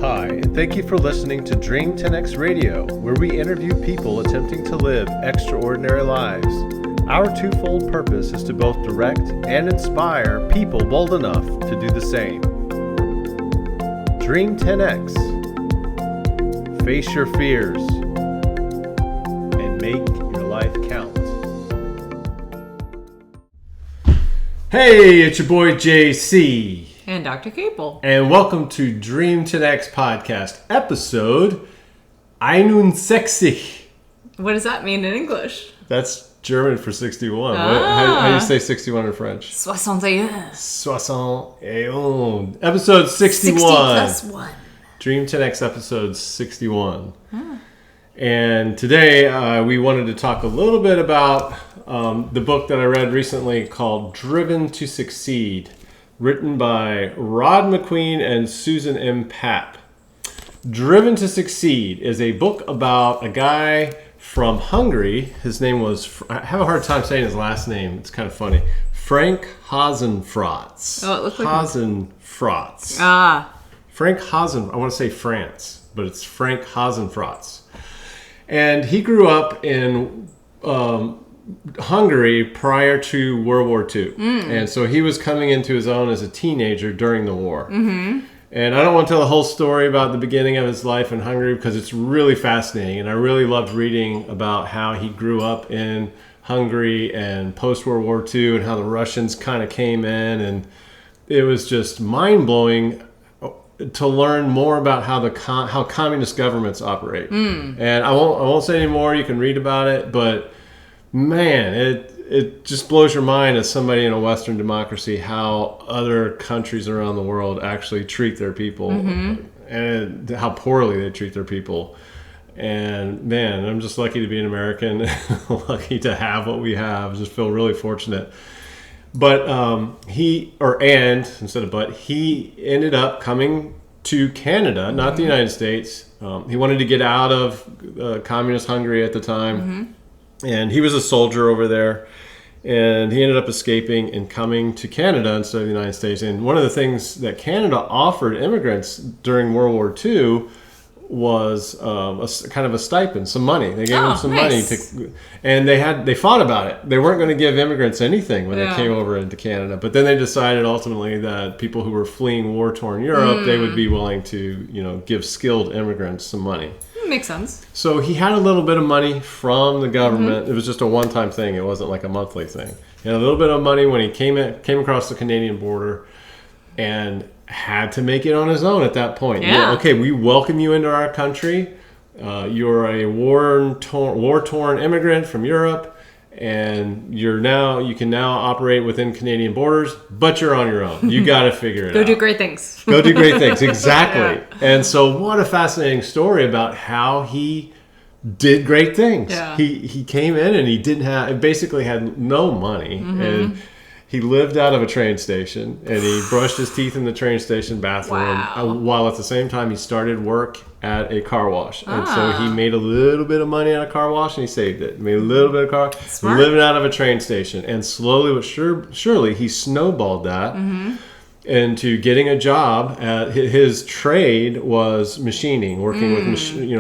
Hi, and thank you for listening to Dream 10X Radio, where we interview people attempting to live extraordinary lives. Our twofold purpose is to both direct and inspire people bold enough to do the same. Dream 10X. Face your fears and make your life count. Hey, it's your boy JC. And Dr. Capel. And welcome to Dream 10X Podcast, episode 61. What does that mean in English? That's German for 61. How do you say 61 in French? 61. 61. Episode 61. 60 plus 1. Dream 10X episode 61. And today we wanted to talk a little bit about the book that I read recently called Driven to Succeed, written by Rod McQueen and Susan M. Papp. Driven to Succeed is a book about a guy from Hungary. His name was, I have a hard time saying his last name. It's kind of funny. Frank Hasenfratz. Oh, it looks like Hasenfratz. Frank Hasen, I want to say France, but it's Frank Hasenfratz. And he grew up in Hungary prior to World War II. And so he was coming into his own as a teenager during the war. Mm-hmm. And I don't want to tell the whole story about the beginning of his life in Hungary because it's really fascinating. And I really loved reading about how he grew up in Hungary and post-World War II and how the Russians kind of came in. And it was just mind-blowing to learn more about how communist governments operate. And I won't say any more. You can read about it. But man, it just blows your mind as somebody in a Western democracy how other countries around the world actually treat their people and how poorly they treat their people. And man, I'm just lucky to be an American, lucky to have what we have. Just feel really fortunate. But he ended up coming to Canada, not the United States. He wanted to get out of communist Hungary at the time. And he was a soldier over there, and he ended up escaping and coming to Canada instead of the United States. And one of the things that Canada offered immigrants during World War II was kind of a stipend, some money. They gave them some money, and they fought about it. They weren't going to give immigrants anything when they came over into Canada. But then they decided ultimately that people who were fleeing war-torn Europe, they would be willing to, give skilled immigrants some money. Makes sense. So he had a little bit of money from the government. It was just a one-time thing. It wasn't like a monthly thing. He had a little bit of money when he came across the Canadian border and had to make it on his own at that point. Yeah. Okay, we welcome you into our country. You're a war-torn immigrant from Europe, and you can now operate within Canadian borders, but you're on your own. You got to figure it out. Go do great things. Go do great things, exactly. And so what a fascinating story about how he did great things. Yeah. He came in and basically had no money, and he lived out of a train station, and he brushed his teeth in the train station bathroom while at the same time he started work at a car wash. And so he made a little bit of money at a car wash and he saved it. Made a little bit of living out of a train station. And slowly but surely he snowballed that into getting a job. His trade was machining, working with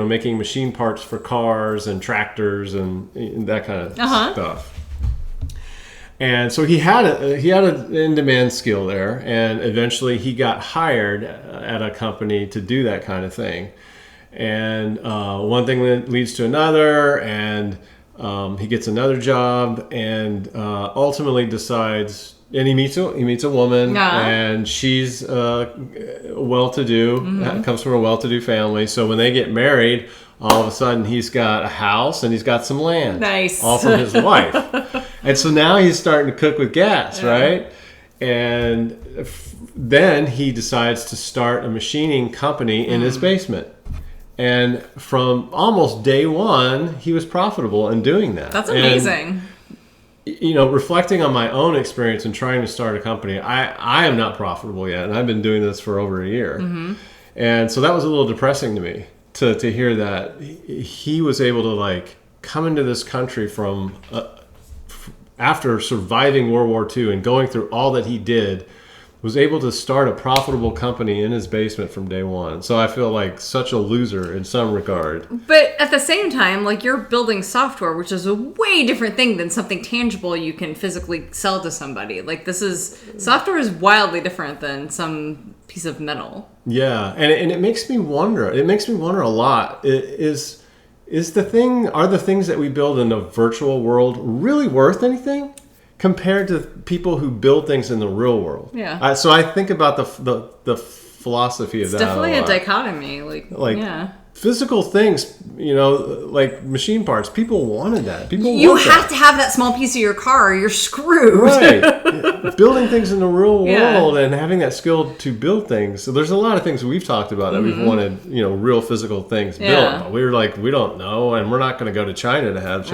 making machine parts for cars and tractors and that kind of stuff. And so he had an in-demand skill there, and eventually he got hired at a company to do that kind of thing. And one thing leads to another, and he gets another job, and ultimately decides. And he meets a woman, and she's well-to-do, comes from a well-to-do family. So when they get married, all of a sudden he's got a house and he's got some land. Nice. All from his wife. And so now he's starting to cook with gas, right? And then he decides to start a machining company in his basement. And from almost day one, he was profitable in doing that. That's amazing. And, reflecting on my own experience in trying to start a company, I am not profitable yet, and I've been doing this for over a year. And so that was a little depressing to me to hear that he was able to come into this country from after surviving World War II and going through all that he did was able to start a profitable company in his basement from day one. So I feel like such a loser in some regard. But at the same time, like, you're building software, which is a way different thing than something tangible you can physically sell to somebody. Like, software is wildly different than some piece of metal. Yeah, and it makes me wonder. It makes me wonder a lot. Are the things that we build in the virtual world really worth anything compared to people who build things in the real world? Yeah. So I think about the philosophy of It's that. definitely a a dichotomy. Like, yeah. Physical things, like machine parts, people wanted that. People You want have that. to have that small piece of your car or you're screwed. Right. Building things in the real Yeah. world and having that skill to build things. So there's a lot of things we've talked about that we've wanted, real physical things built. But we were like, we don't know, and we're not going to go to China to have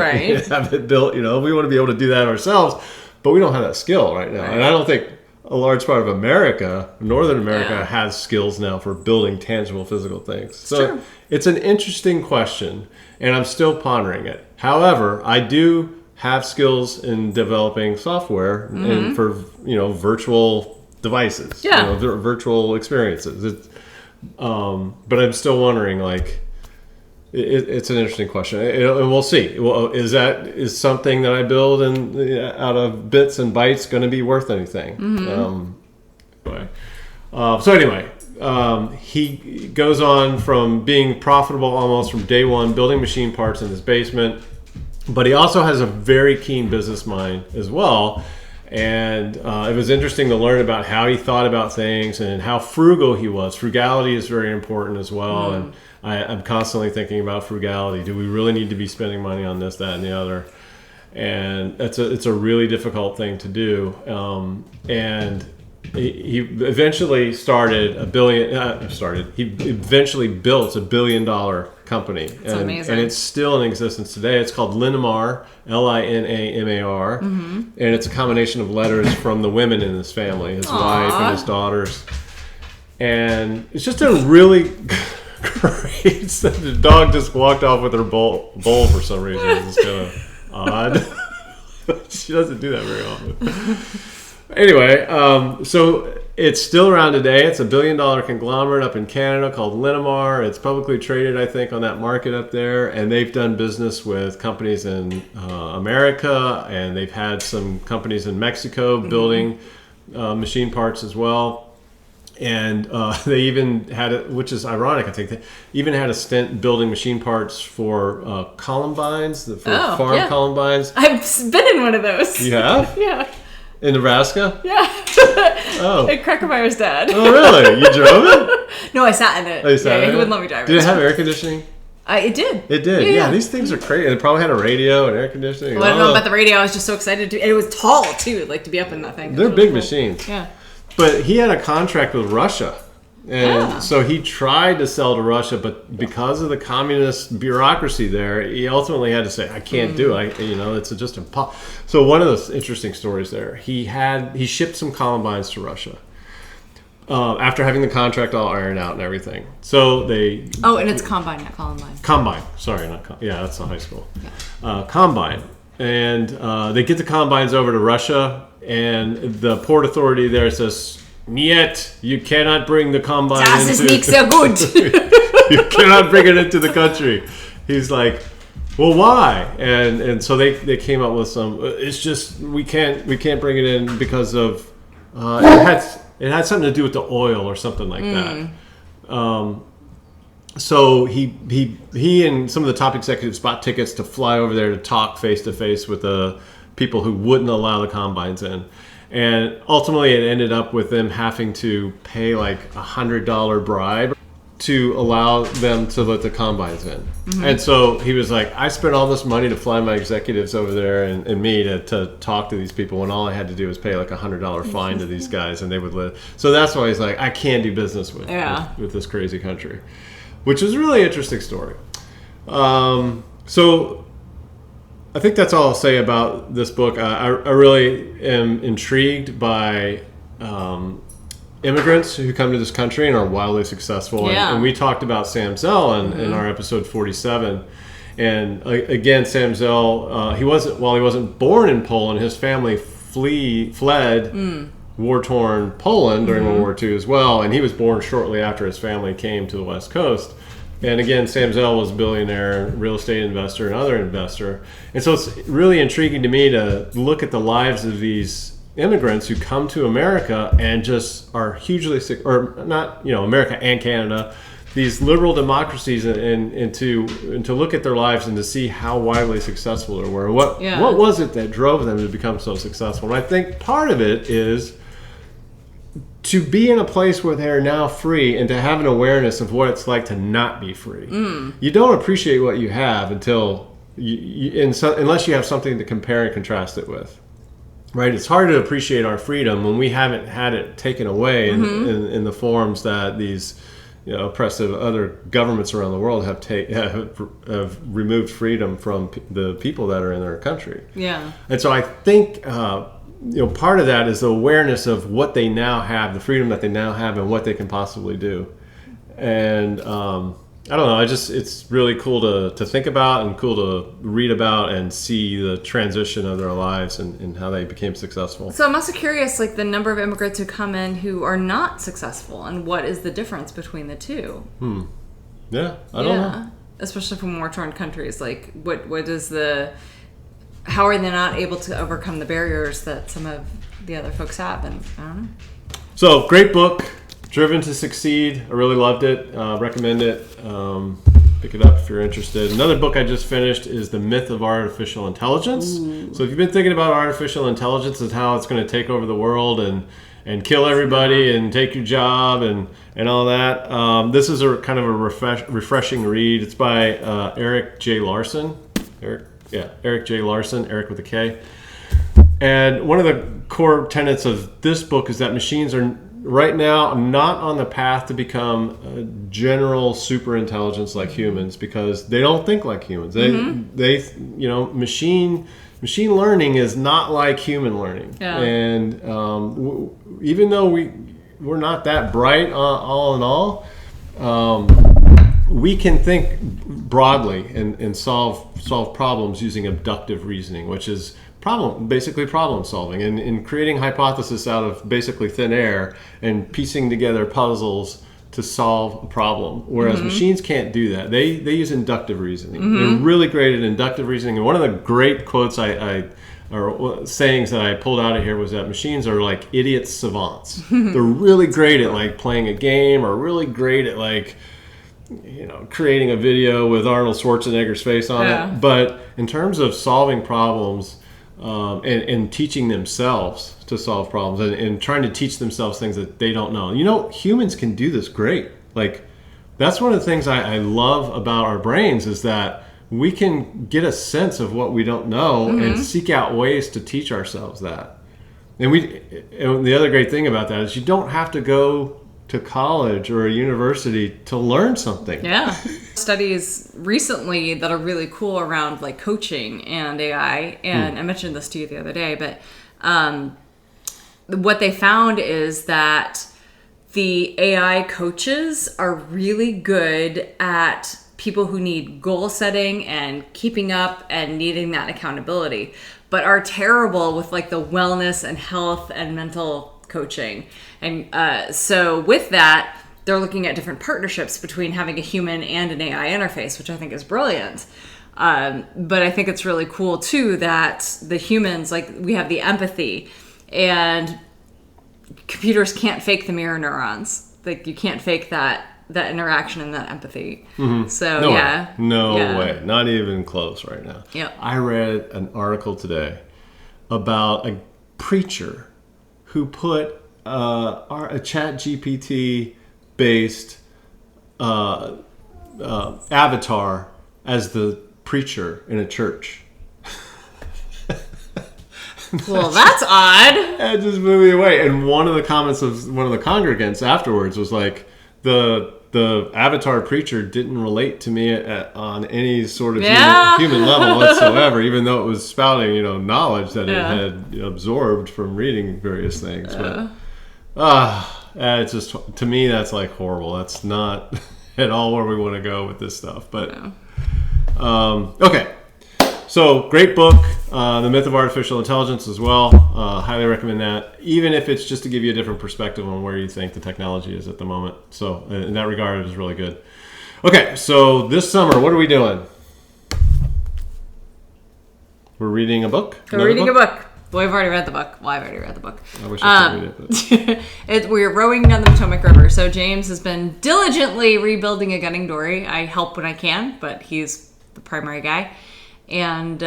it built. We want to be able to do that ourselves, but we don't have that skill right now. Right. And I don't think a large part of America, Northern America, has skills now for building tangible physical things. So true. It's an interesting question, and I'm still pondering it. However, I do have skills in developing software and for virtual devices, virtual experiences. But I'm still wondering, like, it's an interesting question, and we'll see. Well, is something that I build out of bits and bytes going to be worth anything? So anyway, he goes on from being profitable almost from day one, building machine parts in his basement, but he also has a very keen business mind as well. And it was interesting to learn about how he thought about things and how frugal he was. Frugality is very important as well. And I'm constantly thinking about frugality. Do we really need to be spending money on this, that, and the other? And it's a really difficult thing to do. And he eventually he eventually built $1 billion company. That's amazing. And it's still in existence today. It's called Linamar, Linamar. And it's a combination of letters from the women in his family, his wife and his daughters. And it's just a really great. The dog just walked off with her bowl for some reason. It's kind of odd. She doesn't do that very often. Anyway, so it's still around today. It's $1 billion conglomerate up in Canada called Linamar. It's publicly traded, I think, on that market up there. And they've done business with companies in America, and they've had some companies in Mexico building machine parts as well. And they even had it, which is ironic, I think, they even had a stint building machine parts for columbines, for farm columbines. I've been in one of those. You have? Yeah. In Nebraska? Yeah. Oh. At Cracker Barrel's dad. Oh, really? You drove it? No, I sat in it. Oh, you sat in he it? wouldn't let me drive it. Did it have air conditioning? It did. It did. Yeah, these things are crazy. It probably had a radio and air conditioning. Well, I don't know about the radio. I was just so excited and it was tall too, like to be up in that thing. They're big machines. Yeah. But he had a contract with Russia. And so he tried to sell to Russia, but because of the communist bureaucracy there, he ultimately had to say, "I can't do it. It's just impossible." So one of those interesting stories there, he shipped some columbines to Russia after having the contract all ironed out and everything. So they and it's Combine, not Columbine. Combine, sorry, not that's the high school. Combine, and they get the combines over to Russia, and the port authority there says, "Niet, you cannot bring the combine Das ist into nicht sehr gut." You cannot bring it into the country." He's like, "Well, why?" And so they came up with some. It's just we can't bring it in because of it had something to do with the oil or something like that. So he and some of the top executives bought tickets to fly over there to talk face to face with the people who wouldn't allow the combines in. And ultimately, it ended up with them having to pay like $100 bribe to allow them to let the combines in. And so he was like, I spent all this money to fly my executives over there and me to talk to these people, when all I had to do was pay like $100 fine to these guys, and they would live. So that's why he's like, I can't do business with this crazy country, which is a really interesting story. So I think that's all I'll say about this book. I really am intrigued by immigrants who come to this country and are wildly successful. And we talked about Sam Zell in our episode 47. And again, Sam Zell, while he wasn't born in Poland, his family fled war-torn Poland during World War II as well, and he was born shortly after his family came to the West Coast. And again, Sam Zell was a billionaire, real estate investor, and other investor. And so it's really intriguing to me to look at the lives of these immigrants who come to America and just are hugely, or not, America and Canada, these liberal democracies, and to look at their lives and to see how widely successful they were. What was it that drove them to become so successful? And I think part of it is to be in a place where they're now free and to have an awareness of what it's like to not be free. You don't appreciate what you have until unless you have something to compare and contrast it with. Right? It's hard to appreciate our freedom when we haven't had it taken away in the forms that these oppressive other governments around the world have removed freedom from the people that are in their country. Yeah. And so I think part of that is the awareness of what they now have, the freedom that they now have, and what they can possibly do. And I don't know. It's really cool to think about and cool to read about and see the transition of their lives and how they became successful. So I'm also curious, like the number of immigrants who come in who are not successful, and what is the difference between the two? Yeah, I don't know. Especially from war-torn countries, like what is how are they not able to overcome the barriers that some of the other folks have? And I don't know. So, great book, Driven to Succeed. I really loved it. Recommend it. Pick it up if you're interested. Another book I just finished is The Myth of Artificial Intelligence. Ooh. So if you've been thinking about artificial intelligence and how it's going to take over the world and kill everybody and take your job and all that, this is a kind of a refreshing read. It's by Eric J. Larson. Eric J. Larson, Eric with a K. And one of the core tenets of this book is that machines are right now not on the path to become a general super intelligence like humans, because they don't think like humans. Machine learning is not like human learning. Yeah. And even though we're not that bright all in all, we can think broadly and solve problems using abductive reasoning, which is basically problem solving and creating hypothesis out of basically thin air and piecing together puzzles to solve a problem. Whereas machines can't do that. They use inductive reasoning. They're really great at inductive reasoning. And one of the great quotes or sayings that I pulled out of here was that machines are like idiot savants. They're really great at like playing a game, or really great at like creating a video with Arnold Schwarzenegger's face on it. But in terms of solving problems and teaching themselves to solve problems and trying to teach themselves things that they don't know. Humans can do this great. Like, that's one of the things I love about our brains, is that we can get a sense of what we don't know and seek out ways to teach ourselves that. And the other great thing about that is you don't have to go to college or a university to learn something. Yeah. Studies recently that are really cool around like coaching and AI, and I mentioned this to you the other day, but what they found is that the AI coaches are really good at people who need goal setting and keeping up and needing that accountability, but are terrible with like the wellness and health and mental coaching. And so with that, they're looking at different partnerships between having a human and an AI interface, which I think is brilliant. But I think it's really cool too that the humans, like, we have the empathy, and computers can't fake the mirror neurons. Like, you can't fake that interaction and that empathy. So no way, not even close right now. Yep. I read an article today about a preacher who put a ChatGPT based avatar as the preacher in a church. Well, that's odd. That just blew me away. And one of the comments of one of the congregants afterwards was like, the avatar preacher didn't relate to me on any sort of human level whatsoever, even though it was spouting, knowledge that it had absorbed from reading various things. But it's just, to me, that's like horrible. That's not at all where we want to go with this stuff. But okay, so great book. The Myth of Artificial Intelligence as well. Highly recommend that, even if it's just to give you a different perspective on where you think the technology is at the moment. So in that regard, it is really good. Okay, so this summer, what are we doing? We're reading a book? We're reading a book. Well, I've already read the book. Well, I've already read the book. I wish I could read it. But... We're rowing down the Potomac River. So James has been diligently rebuilding a gunning dory. I help when I can, but he's the primary guy. And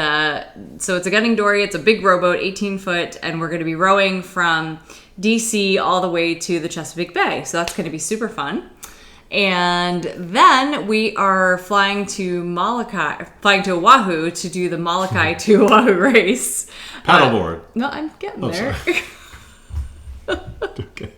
so it's a gunning dory. It's a big rowboat, 18 foot, and we're going to be rowing from DC all the way to the Chesapeake Bay. So that's going to be super fun. And then we are flying to Oahu to do the Molokai to Oahu race. Paddleboard. No, I'm getting there. Okay.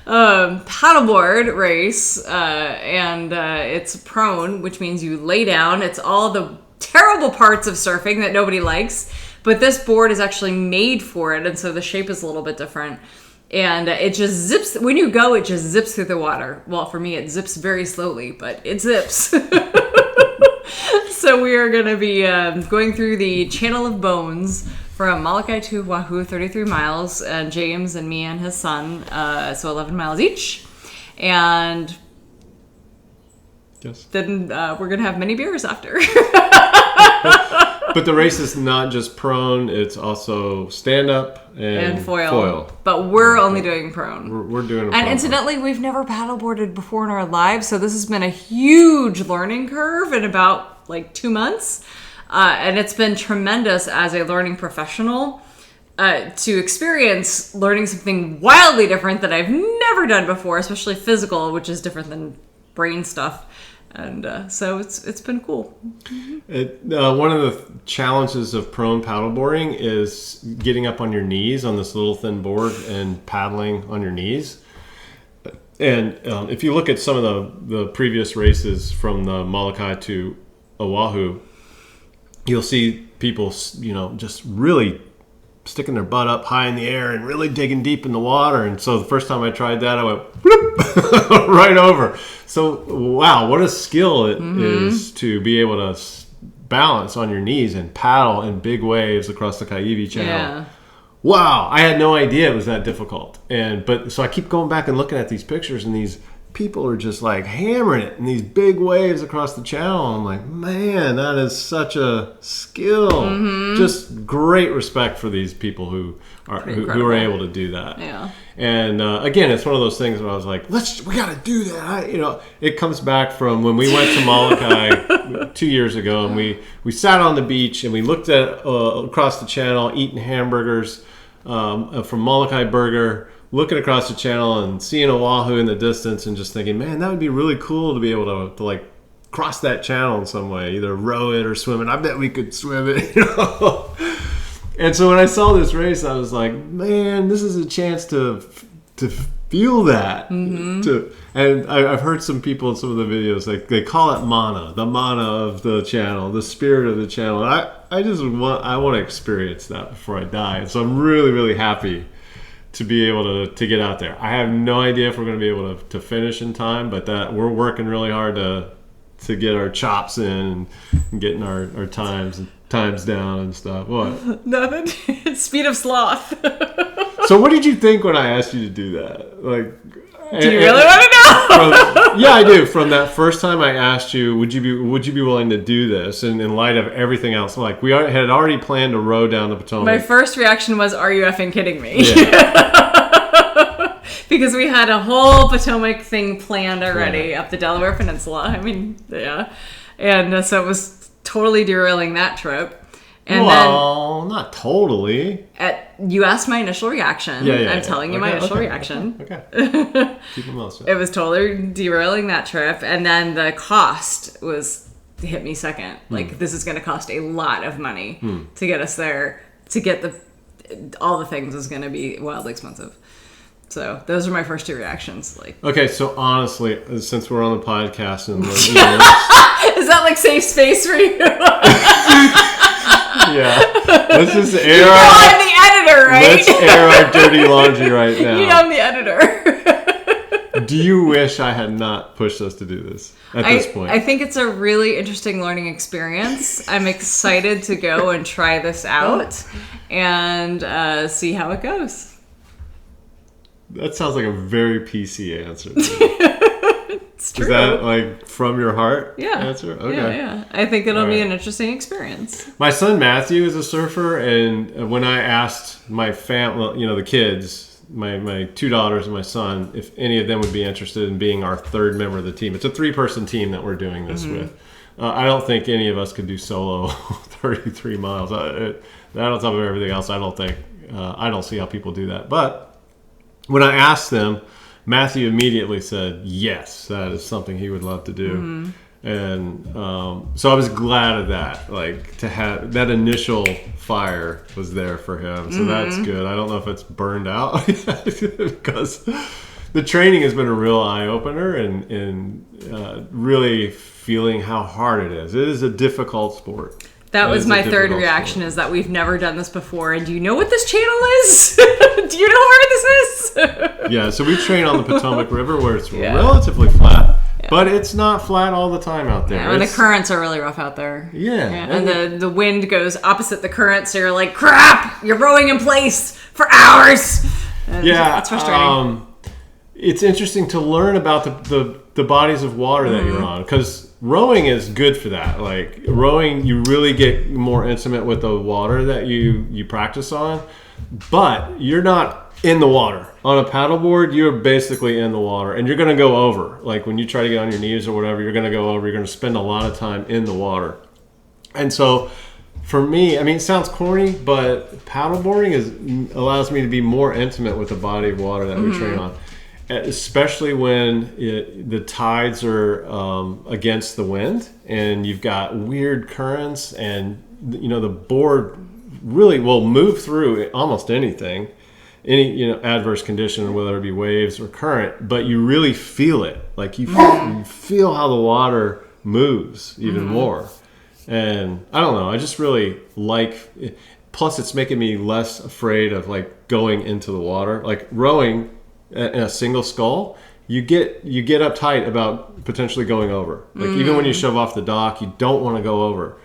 Paddleboard race, and it's prone, which means you lay down. It's all the terrible parts of surfing that nobody likes, but this board is actually made for it, and so the shape is a little bit different. And it just zips. When you go, it just zips through the water. Well, for me, it zips very slowly, but it zips. So we are going to be going through the Channel of Bones from Molokai to Oahu, 33 miles, and James and me and his son, so 11 miles each. And yes. Then we're going to have many beers after. But the race is not just prone, it's also stand-up and foil. But we're only doing prone. We're doing a And incidentally, we've never paddleboarded before in our lives, so this has been a huge learning curve in about 2 months. And it's been tremendous as a learning professional to experience learning something wildly different that I've never done before, especially physical, which is different than brain stuff. And so it's been cool. One of the challenges of prone paddleboarding is getting up on your knees on this little thin board and paddling on your knees. And if you look at some of the previous races from the Molokai to Oahu, you'll see people, just really sticking their butt up high in the air and really digging deep in the water. And so the first time I tried that, I went whoop, right over. So, wow, what a skill it is to be able to balance on your knees and paddle in big waves across the Kaiwi Channel. Yeah. Wow, I had no idea it was that difficult. So I keep going back and looking at these pictures, and these people are just hammering it in these big waves across the channel. I'm like, man, that is such a skill. Just great respect for these people who are able to do that. Yeah. And again, it's one of those things where I was like, we got to do that. It comes back from when we went to Molokai 2 years ago, and we sat on the beach and we looked at across the channel, eating hamburgers from Molokai Burger, looking across the channel and seeing Oahu in the distance and just thinking, man, that would be really cool to be able to cross that channel in some way, either row it or swim it. I bet we could swim it, And so when I saw this race, I was like, man, this is a chance to feel that. And I've heard some people in some of the videos, they call it mana, the mana of the channel, the spirit of the channel. And I want to experience that before I die. And so I'm really, really happy to be able to get out there. I have no idea if we're going to be able to finish in time, but that we're working really hard to get our chops in and getting our times down and stuff. What? Nothing. Speed of sloth. So what did you think when I asked you to do that? Do you really want to know? Yeah, I do. From that first time I asked you, would you be willing to do this? And in light of everything else, we had already planned to row down the Potomac. My first reaction was, "Are you effing kidding me?" Yeah. Because we had a whole Potomac thing planned already up the Delaware Peninsula. I mean, yeah, and so it was totally derailing that trip. And not totally. You asked my initial reaction. I'm telling you my initial reaction. Okay. Keep them all straight. It was totally derailing that trip. And then the cost hit me second. This is going to cost a lot of money to get us there. To get all the things is going to be wildly expensive. So those are my first two reactions. Okay, so honestly, since we're on the podcast and is that safe space for you? Yeah, let's just air I'm the editor, right? Let's air our dirty laundry right now. I'm the editor. Do you wish I had not pushed us to do this at this point? I think it's a really interesting learning experience. I'm excited to go and try this out and see how it goes. That sounds like a very PC answer. It's true. Is that like from your heart? Yeah. Answer? Okay. Yeah. I think it'll be right. an interesting experience. My son Matthew is a surfer, and when I asked my family, the kids, my 2 daughters and my son, if any of them would be interested in being our third member of the team. It's a 3-person team that we're doing this with. I don't think any of us could do solo 33 miles. That on top of everything else, I don't think. I don't see how people do that. But when I asked them, Matthew immediately said, yes, that is something he would love to do. And so I was glad of that. Like, to have that initial fire was there for him. So that's good. I don't know if it's burned out because the training has been a real eye-opener and really feeling how hard it is. It is a difficult sport. That was my third reaction, is that we've never done this before. And do you know what this channel is? Do you know where this is? Yeah, so we train on the Potomac River where it's relatively flat. Yeah. But it's not flat all the time out there. Yeah, and the currents are really rough out there. Yeah. And the wind goes opposite the current, so you're like, crap! You're rowing in place for hours! And it's frustrating. It's interesting to learn about the bodies of water that you're on, because rowing is good for that. Like, rowing, you really get more intimate with the water that you practice on, but you're not in the water. On a paddleboard, you're basically in the water, and you're going to go over. Like, when you try to get on your knees or whatever, you're going to go over. You're going to spend a lot of time in the water. And so, for me, I mean, it sounds corny, but paddleboarding allows me to be more intimate with the body of water that we train on. Especially when the tides are against the wind and you've got weird currents, and the board really will move through almost anything, any adverse condition, whether it be waves or current, but you really feel it. Like you feel how the water moves even more. And I don't know, I just really like it. Plus it's making me less afraid of like going into the water. Like rowing in a single scull, you get uptight about potentially going over. Like even when you shove off the dock, you don't want to go over.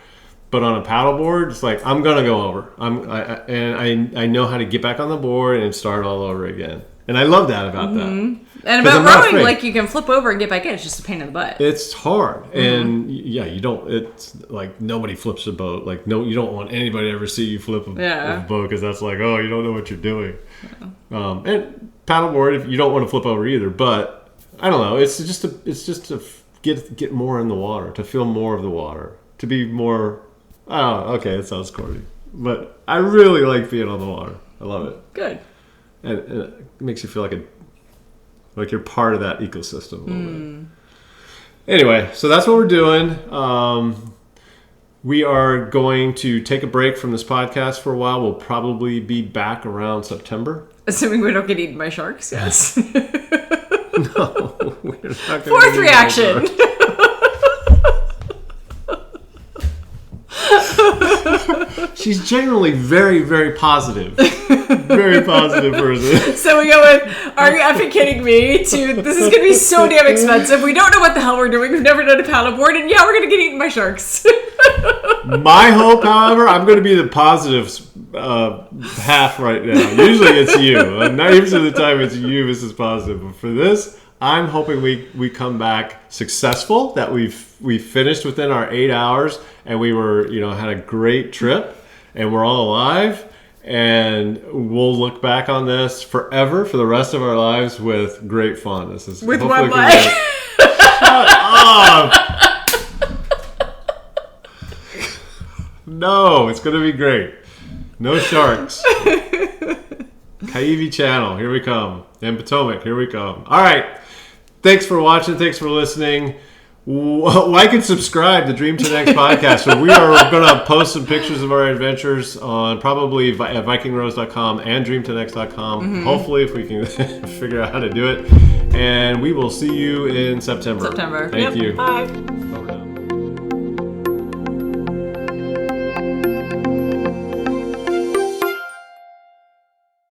But on a paddleboard, it's like, I'm gonna go over. I know how to get back on the board and start all over again. And I love that about that. And about rowing, like you can flip over and get back in. It's just a pain in the butt. It's hard, and you don't. It's like nobody flips a boat. Like you don't want anybody to ever see you flip a boat, because that's like, oh, you don't know what you're doing. Yeah. And paddleboard, if you don't want to flip over either. But I don't know. It's just to get more in the water, to feel more of the water, to be more. Oh, okay, it sounds corny, but I really like being on the water. I love it. Good. And it makes you feel like you're part of that ecosystem a little bit. Anyway, so that's what we're doing. We are going to take a break from this podcast for a while. We'll probably be back around September. Assuming we don't get eaten by sharks, yes. No, we're not going to. Fourth reaction. She's generally very, very positive. Very positive person. So we go with, are you effing kidding me? To, this is going to be so damn expensive. We don't know what the hell we're doing. We've never done a paddleboard. And yeah, we're going to get eaten by sharks. My hope, however, I'm going to be the positive half right now. Usually it's you. 90% of the time it's you, Mrs. Positive. But for this, I'm hoping we come back successful, that we finished within our 8 hours, and we were, had a great trip, and we're all alive, and we'll look back on this forever, for the rest of our lives, with great fun. This is with one leg. Shut up! No, it's gonna be great. No sharks. Kaiwi Channel, here we come. And Potomac, here we come. All right. Thanks for watching. Thanks for listening. Like and subscribe to Dream to Next podcast. So we are going to post some pictures of our adventures on probably at VikingRose.com and DreamToNext.com. Hopefully, if we can figure out how to do it. And we will see you in September. Thank you. Bye.